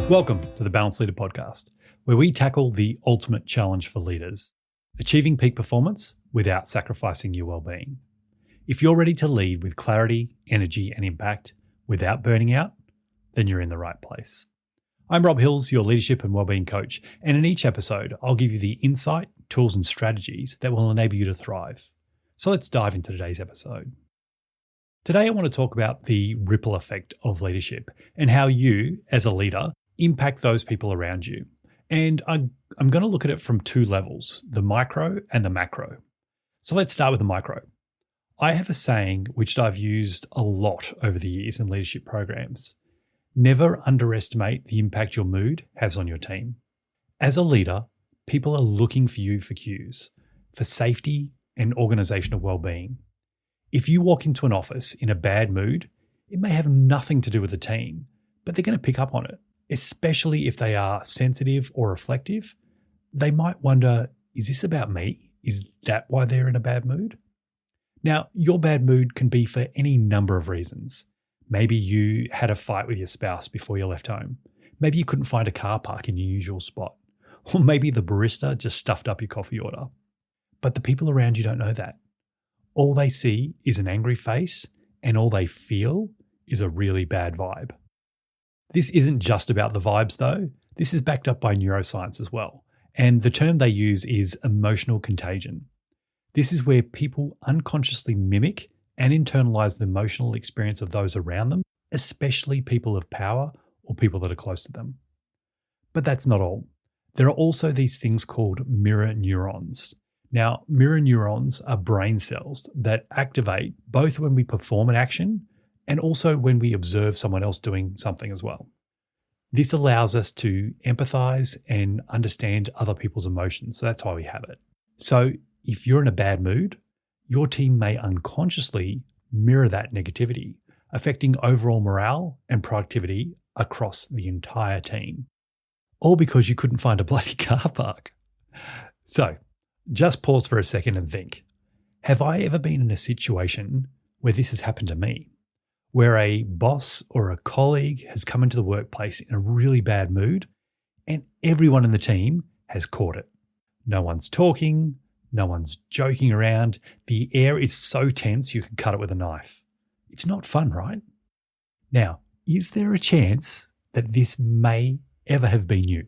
Welcome to the Balanced Leader Podcast, where we tackle the ultimate challenge for leaders, achieving peak performance without sacrificing your well-being. If you're ready to lead with clarity, energy, and impact without burning out, then you're in the right place. I'm Rob Hills, your leadership and wellbeing coach, and in each episode, I'll give you the insight, tools, and strategies that will enable you to thrive. So let's dive into today's episode. Today, I want to talk about the ripple effect of leadership and how you, as a leader, impact those people around you. And I'm going to look at it from two levels, the micro and the macro. So let's start with the micro. I have a saying which I've used a lot over the years in leadership programs. Never underestimate the impact your mood has on your team. As a leader, people are looking for you for cues, for safety and organizational well-being. If you walk into an office in a bad mood, it may have nothing to do with the team, but they're going to pick up on it. Especially if they are sensitive or reflective, they might wonder, is this about me? Is that why they're in a bad mood? Now, your bad mood can be for any number of reasons. Maybe you had a fight with your spouse before you left home. Maybe you couldn't find a car park in your usual spot. Or maybe the barista just stuffed up your coffee order. But the people around you don't know that. All they see is an angry face, and all they feel is a really bad vibe. This isn't just about the vibes though. This is backed up by neuroscience as well. And the term they use is emotional contagion. This is where people unconsciously mimic and internalize the emotional experience of those around them, especially people of power or people that are close to them. But that's not all. There are also these things called mirror neurons. Now, mirror neurons are brain cells that activate both when we perform an action and also when we observe someone else doing something as well. This allows us to empathize and understand other people's emotions. So that's why we have it. So if you're in a bad mood, your team may unconsciously mirror that negativity, affecting overall morale and productivity across the entire team. All because you couldn't find a bloody car park. So just pause for a second and think, have I ever been in a situation where this has happened to me? Where a boss or a colleague has come into the workplace in a really bad mood and everyone in the team has caught it. No one's talking, no one's joking around. The air is so tense you can cut it with a knife. It's not fun, right? Now, is there a chance that this may ever have been you?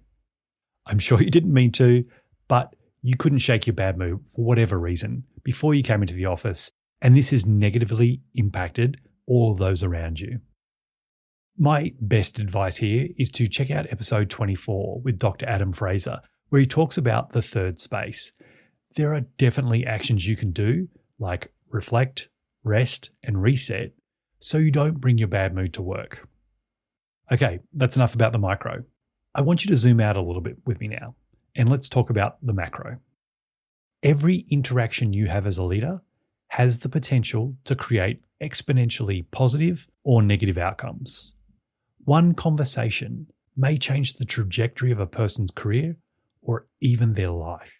I'm sure you didn't mean to, but you couldn't shake your bad mood for whatever reason before you came into the office, and this has negatively impacted all of those around you. My best advice here is to check out episode 24 with Dr. Adam Fraser, where he talks about the third space. There are definitely actions you can do, like reflect, rest, and reset, so you don't bring your bad mood to work. Okay, that's enough about the micro. I want you to zoom out a little bit with me now, and let's talk about the macro. Every interaction you have as a leader has the potential to create exponentially positive or negative outcomes. One conversation may change the trajectory of a person's career or even their life.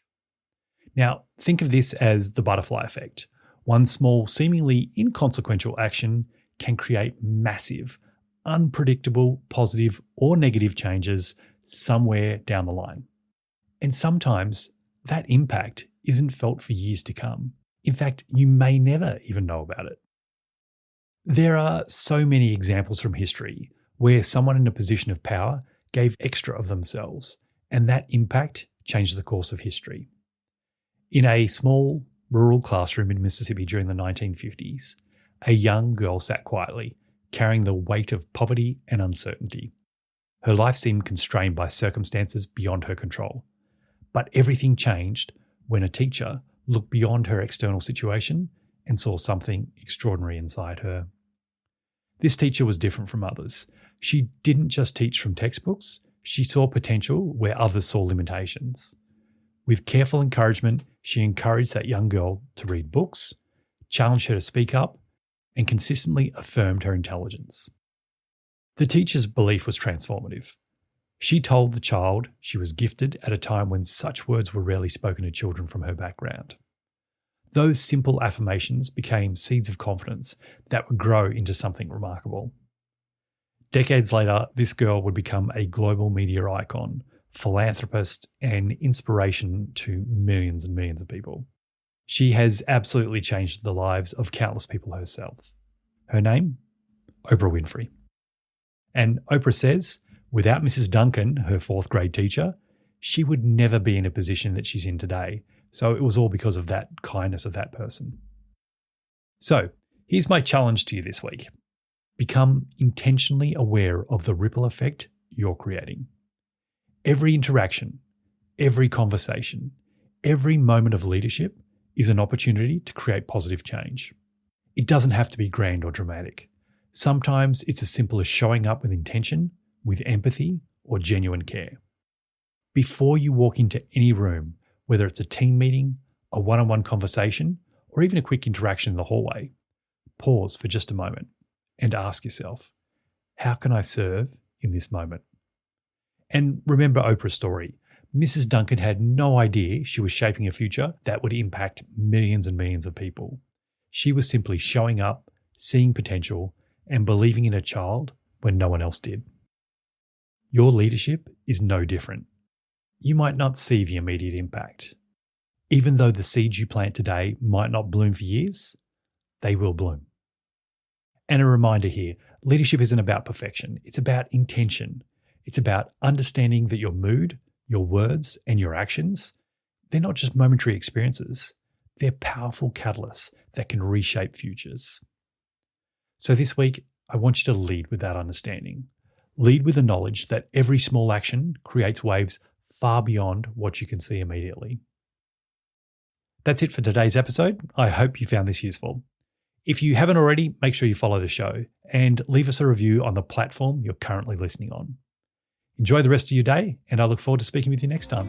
Now, think of this as the butterfly effect. One small, seemingly inconsequential action can create massive, unpredictable, positive or negative changes somewhere down the line. And sometimes that impact isn't felt for years to come. In fact, you may never even know about it. There are so many examples from history where someone in a position of power gave extra of themselves, and that impact changed the course of history. In a small rural classroom in Mississippi during the 1950s, a young girl sat quietly, carrying the weight of poverty and uncertainty. Her life seemed constrained by circumstances beyond her control. But everything changed when a teacher looked beyond her external situation and saw something extraordinary inside her. This teacher was different from others. She didn't just teach from textbooks, she saw potential where others saw limitations. With careful encouragement, she encouraged that young girl to read books, challenged her to speak up, and consistently affirmed her intelligence. The teacher's belief was transformative. She told the child she was gifted at a time when such words were rarely spoken to children from her background. Those simple affirmations became seeds of confidence that would grow into something remarkable. Decades later, this girl would become a global media icon, philanthropist, and inspiration to millions and millions of people. She has absolutely changed the lives of countless people herself. Her name? Oprah Winfrey. And Oprah says, without Mrs. Duncan, her fourth grade teacher, she would never be in a position that she's in today. So it was all because of that kindness of that person. So here's my challenge to you this week. Become intentionally aware of the ripple effect you're creating. Every interaction, every conversation, every moment of leadership is an opportunity to create positive change. It doesn't have to be grand or dramatic. Sometimes it's as simple as showing up with intention, with empathy, or genuine care. Before you walk into any room, whether it's a team meeting, a one-on-one conversation, or even a quick interaction in the hallway, pause for just a moment and ask yourself, how can I serve in this moment? And remember Oprah's story. Mrs. Duncan had no idea she was shaping a future that would impact millions and millions of people. She was simply showing up, seeing potential, and believing in a child when no one else did. Your leadership is no different. You might not see the immediate impact. Even though the seeds you plant today might not bloom for years, they will bloom. And a reminder here, leadership isn't about perfection. It's about intention. It's about understanding that your mood, your words, and your actions, they're not just momentary experiences. They're powerful catalysts that can reshape futures. So this week, I want you to lead with that understanding. Lead with the knowledge that every small action creates waves far beyond what you can see immediately. That's it for today's episode. I hope you found this useful. If you haven't already, make sure you follow the show and leave us a review on the platform you're currently listening on. Enjoy the rest of your day, and I look forward to speaking with you next time.